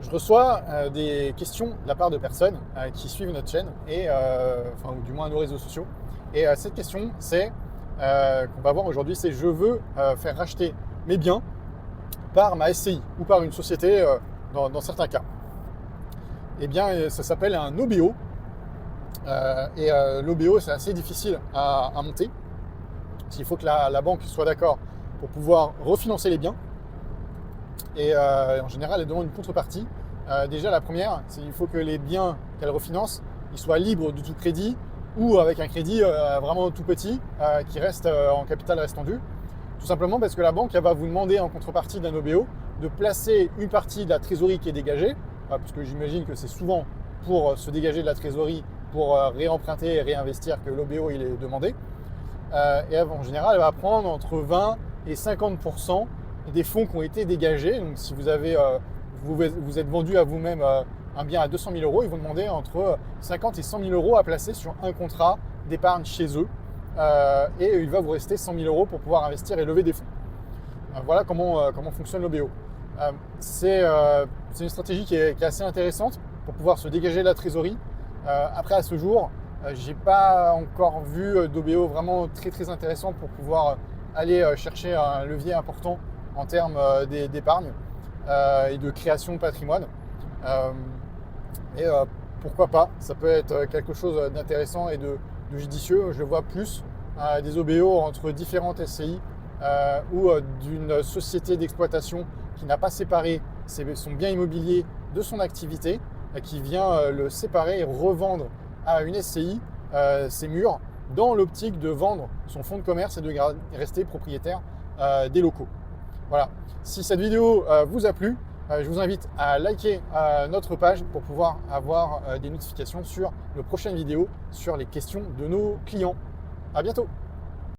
Je reçois des questions de la part de personnes qui suivent notre chaîne, ou du moins nos réseaux sociaux. Cette question, qu'on va voir aujourd'hui, c'est je veux faire racheter mes biens par ma SCI ou par une société dans certains cas. Eh bien, ça s'appelle un OBO. L'OBO, c'est assez difficile à monter. Il faut que la banque soit d'accord pour pouvoir refinancer les biens. En général, elle demande une contrepartie. Déjà, la première, c'est qu'il faut que les biens qu'elle refinance, ils soient libres de tout crédit ou avec un crédit vraiment tout petit qui reste en capital restant dû. Tout simplement parce que la banque elle va vous demander en contrepartie d'un OBO de placer une partie de la trésorerie qui est dégagée, parce que j'imagine que c'est souvent pour se dégager de la trésorerie, pour réemprunter et réinvestir que l'OBO il est demandé. En général, elle va prendre entre 20 et 50% des fonds qui ont été dégagés. Donc si vous êtes vendu à vous-même un bien à 200 000 euros, ils vont demander entre 50 et 100 000 euros à placer sur un contrat d'épargne chez eux. Et il va vous rester 100 000 euros pour pouvoir investir et lever des fonds. Voilà comment fonctionne l'OBO. C'est une stratégie qui est assez intéressante pour pouvoir se dégager de la trésorerie. Après, à ce jour, j'ai pas encore vu d'OBO vraiment très très intéressant pour pouvoir aller chercher un levier important en termes d'épargne et de création de patrimoine. Pourquoi pas, ça peut être quelque chose d'intéressant et de judicieux. Je vois plus des OBO entre différentes SCI ou d'une société d'exploitation qui n'a pas séparé son bien immobilier de son activité, qui vient le séparer et revendre à une SCI ses murs dans l'optique de vendre son fonds de commerce et de rester propriétaire des locaux. Voilà. Si cette vidéo vous a plu, je vous invite à liker notre page pour pouvoir avoir des notifications sur nos prochaines vidéos sur les questions de nos clients. À bientôt!